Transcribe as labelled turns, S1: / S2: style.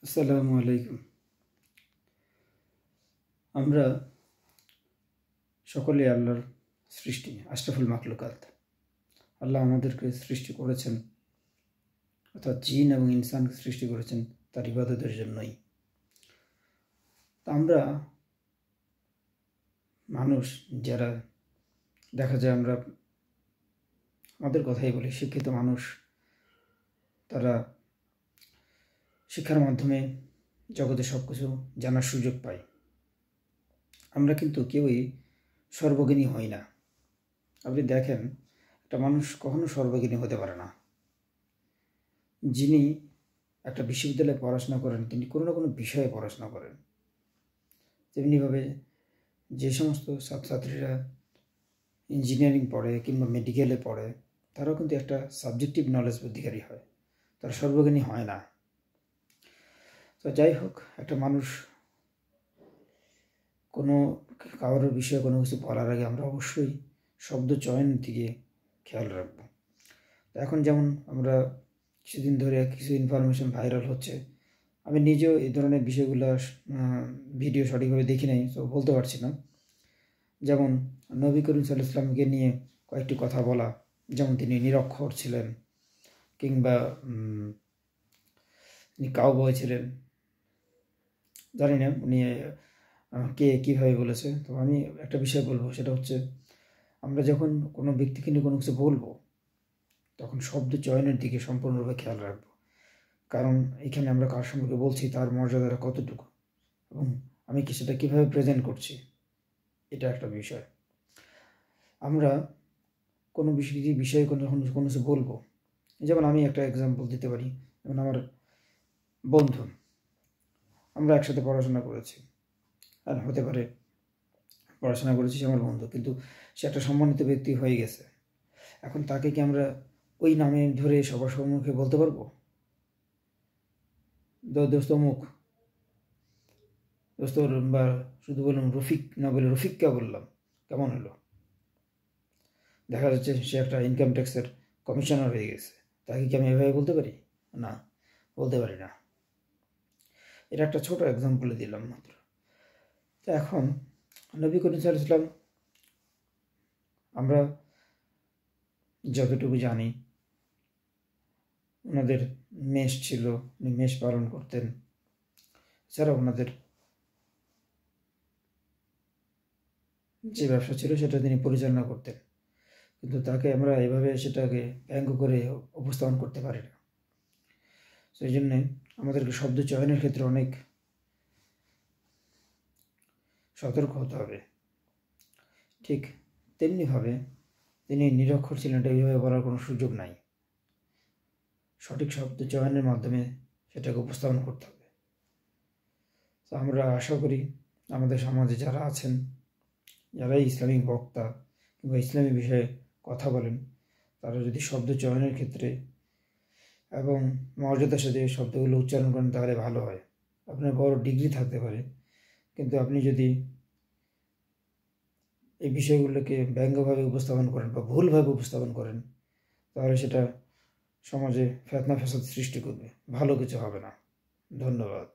S1: আসসালামু আলাইকুম। আমরা সকলে আল্লাহর সৃষ্টি, আশরাফুল মাখলুকাত। আল্লাহ আমাদেরকে সৃষ্টি করেছেন, অর্থাৎ জিন এবং ইনসানকে সৃষ্টি করেছেন তার ইবাদতের জন্যই। তা আমরা মানুষ যারা, দেখা যায় আমরা আমাদের কথাই বলি, শিক্ষিত মানুষ, তারা শিক্ষার মাধ্যমে জগতে সব কিছু জানার সুযোগ পায়। আমরা কিন্তু কেউই সর্বজ্ঞানী হই না। আপনি দেখেন, একটা মানুষ কখনো সর্বজ্ঞানী হতে পারে না। যিনি একটা বিশ্ববিদ্যালয়ে পড়াশোনা করেন, তিনি কোনো না কোনো বিষয়ে পড়াশোনা করেন। তেমনিভাবে যে সমস্ত ছাত্রছাত্রীরা ইঞ্জিনিয়ারিং পড়ে কিংবা মেডিকেলে পড়ে, তারাও কিন্তু একটা সাবজেক্টিভ নলেজ অধিকারী হয়, তারা সর্বজ্ঞানী হয় না। তো যাই হোক, একটা মানুষ কোনো কারোর বিষয়ে কোনো কিছু বলার আগে আমরা অবশ্যই শব্দ চয়ন দিকে খেয়াল রাখব। এখন যেমন আমরা কিছুদিন ধরে কিছু ইনফরমেশন ভাইরাল হচ্ছে, আমি নিজেও এই ধরনের বিষয়গুলো ভিডিও সঠিকভাবে দেখি নাই, তো বলতে পারছি না। যেমন নবী করিম সাল্লাল্লাহু আলাইহি ওয়াসাল্লামকে নিয়ে কয়েকটি কথা বলা, যেমন তিনি নিরক্ষর ছিলেন, কিংবা তিনি কাউবয় ছিলেন। জানি না উনি কে কীভাবে বলেছে। তো আমি একটা বিষয় বলবো, সেটা হচ্ছে আমরা যখন কোনো ব্যক্তিকে নিয়ে কোনো কিছু বলবো, তখন শব্দ চয়নের দিকে সম্পূর্ণরূপে খেয়াল রাখবো। কারণ এখানে আমরা কার সম্পর্কে বলছি, তার মর্যাদাটা কতটুকু, এবং আমি কি সেটা কীভাবে প্রেজেন্ট করছি, এটা একটা বিষয়। আমরা কোনো বিষয়ে কোনো কিছু বলবো, যেমন আমি একটা এক্সাম্পল দিতে পারি। যেমন আমার বন্ধু, আমরা একসাথে পড়াশোনা করেছি, আর হতে পারে পড়াশোনা করেছি সে আমার বন্ধু, কিন্তু সে একটা সম্মানিত ব্যক্তি হয়ে গেছে। এখন তাকে কি আমরা ওই নামে ধরে সবার সম্মুখে বলতে পারবো? দোস্ত মুখ, দোস্ত, বা শুধু বললাম রফিক, না বলে রফিককে বললাম, কেমন হলো? দেখা যাচ্ছে সে একটা ইনকাম ট্যাক্সের কমিশনার হয়ে গেছে, তাকে কি আমি এভাবে বলতে পারি? না, বলতে পারি না। এটা একটা ছোট এক্সাম্পলে দিলাম মাত্র। তো এখন নবী করিম সাল্লাল্লাহু আলাইহি ওয়াসাল্লাম, আমরা যতটুকু জানি, ওনাদের মেষ ছিল, উনি মেষ পালন করতেন। এছাড়া ওনাদের যে ব্যবসা ছিল সেটা তিনি পরিচালনা করতেন, কিন্তু তাকে আমরা এভাবে সেটাকে ব্যঙ্গ করে উপস্থাপন করতে পারি না। সেই জন্যে আমাদেরকে শব্দ চয়নের ক্ষেত্রে অনেক সতর্ক হতে হবে। ঠিক তেমনিভাবে তিনি নিরক্ষর ছিলেন, এটা এইভাবে বলার কোনো সুযোগ নাই। সঠিক শব্দ চয়নের মাধ্যমে সেটাকে উপস্থাপন করতে হবে। তো আমরা আশা করি আমাদের সমাজে যারা আছেন, যারা ইসলামিক বক্তা কিংবা ইসলামী বিষয়ে কথা বলেন, তারা যদি শব্দ চয়নের ক্ষেত্রে এবং মর্যাদার সাথে শব্দগুলো উচ্চারণ করেন, তাহলে ভালো হয়। আপনার বড় ডিগ্রি থাকতে পারে, কিন্তু আপনি যদি এই বিষয়গুলোকে ব্যঙ্গভাবে উপস্থাপন করেন বা ভুলভাবে উপস্থাপন করেন, তাহলে সেটা সমাজে ফিতনা ফাসাদ সৃষ্টি করবে, ভালো কিছু হবে না। ধন্যবাদ।